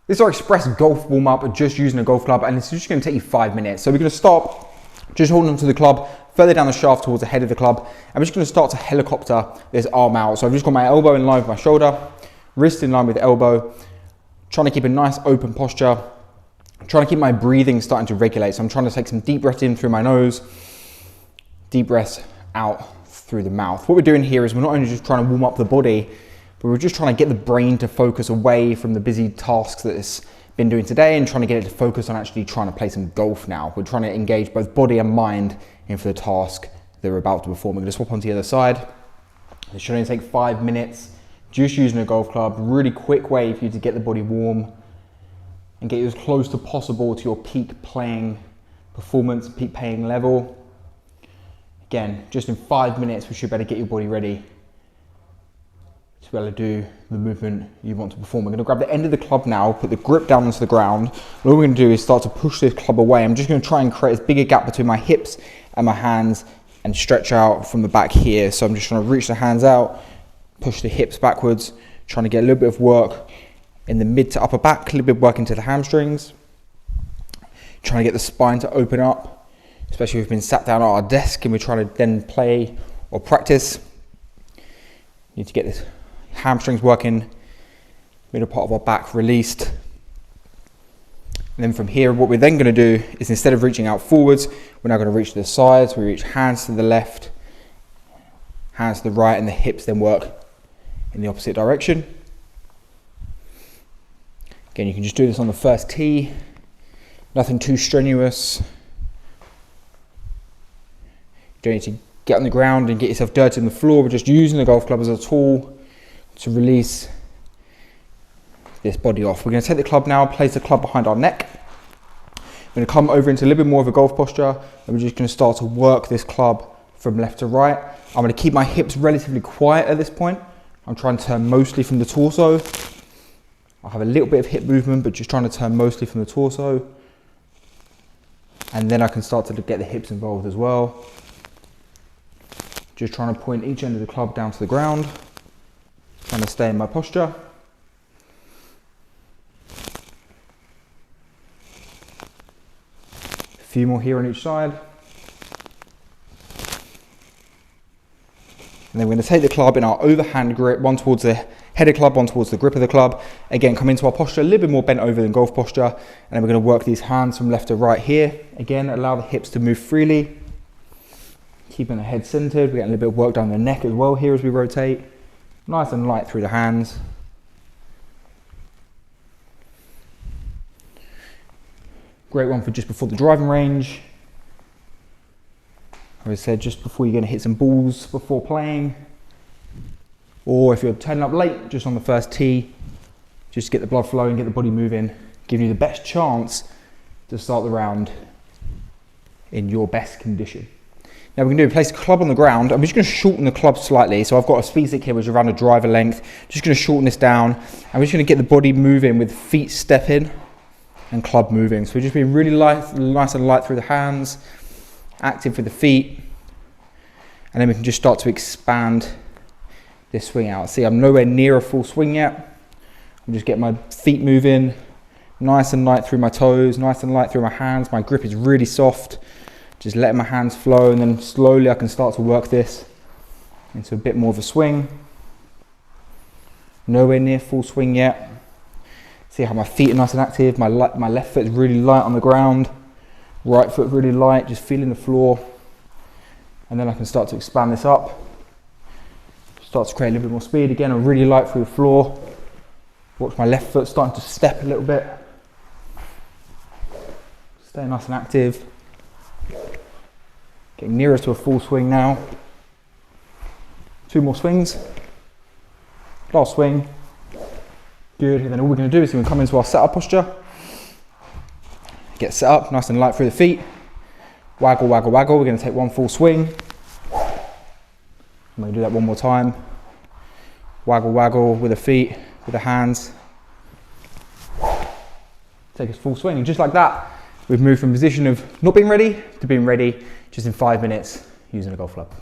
This is our express golf warm up, just using a golf club, and it's just going to take you 5 minutes. So we're going to start just holding onto the club further down the shaft towards the head of the club. I'm just going to start to helicopter this arm out. So I've just got my elbow in line with my shoulder, wrist in line with the elbow, trying to keep a nice open posture, trying to keep my breathing starting to regulate. So I'm trying to take some deep breaths in through my nose, deep breaths out through the mouth. What we're doing here is we're not only just trying to warm up the body, but we're just trying to get the brain to focus away from the busy tasks that it's been doing today and trying to get it to focus on actually trying to play some golf now. We're trying to engage both body and mind in for the task that we're about to perform. We're going to swap onto the other side. It should only take 5 minutes, just using a golf club. Really quick way for you to get the body warm and get you as close as possible to your peak playing performance, peak playing level. Again, just in 5 minutes, we should better get your body ready to be able to do the movement you want to perform. We're going to grab the end of the club now, put the grip down onto the ground. And all we're going to do is start to push this club away. I'm just going to try and create as big a gap between my hips and my hands and stretch out from the back here. So I'm just trying to reach the hands out, push the hips backwards, trying to get a little bit of work in the mid to upper back, a little bit of work into the hamstrings, trying to get the spine to open up, especially if we've been sat down at our desk and we're trying to then play or practice. Need to get this hamstrings working, middle part of our back released. And then from here, what we're then going to do is, instead of reaching out forwards, we're now going to reach to the sides. We reach hands to the left, hands to the right, and the hips then work in the opposite direction. Again, you can just do this on the first tee, nothing too strenuous. You don't need to get on the ground and get yourself dirty on the floor. We're just using the golf club as a tool to release this body off. We're going to take the club now, place the club behind our neck. We're going to come over into a little bit more of a golf posture, and we're just going to start to work this club from left to right. I'm going to keep my hips relatively quiet at this point. I'm trying to turn mostly from the torso. I'll have a little bit of hip movement, but just trying to turn mostly from the torso. And then I can start to get the hips involved as well. Just trying to point each end of the club down to the ground. Trying to stay in my posture. A few more here on each side. And then we're going to take the club in our overhand grip, one towards the head of the club, one towards the grip of the club. Again, come into our posture a little bit more bent over than golf posture. And then we're going to work these hands from left to right here. Again, allow the hips to move freely. Keeping the head centered. We're getting a little bit of work down the neck as well here as we rotate. Nice and light through the hands. Great one for just before the driving range. As I said, just before you're going to hit some balls before playing. Or if you're turning up late, just on the first tee, just get the blood flowing, get the body moving, give you the best chance to start the round in your best condition. Now we're going to do, place the club on the ground. I'm just going to shorten the club slightly. So I've got a speed stick here which is around a driver length. Just going to shorten this down. I'm just going to get the body moving with feet stepping and club moving. So we're just being really light, nice and light through the hands, active with the feet. And then we can just start to expand this swing out. See, I'm nowhere near a full swing yet. I'm just getting my feet moving, nice and light through my toes, nice and light through my hands. My grip is really soft. Just letting my hands flow, and then slowly I can start to work this into a bit more of a swing. Nowhere near full swing yet. See how my feet are nice and active. My left foot is really light on the ground. Right foot really light, just feeling the floor. And then I can start to expand this up. Start to create a little bit more speed. Again, I'm really light through the floor. Watch my left foot starting to step a little bit. Stay nice and active. Getting nearer to a full swing now. 2 more swings. Last swing. Good. And then all we're going to do is we're going to come into our setup posture. Get set up, nice and light through the feet. Waggle, waggle, waggle. We're going to take 1 full swing. I'm going to do that 1 more time. Waggle, waggle with the feet, with the hands. Take a full swing. And just like that, we've moved from a position of not being ready to being ready just in 5 minutes using a golf club.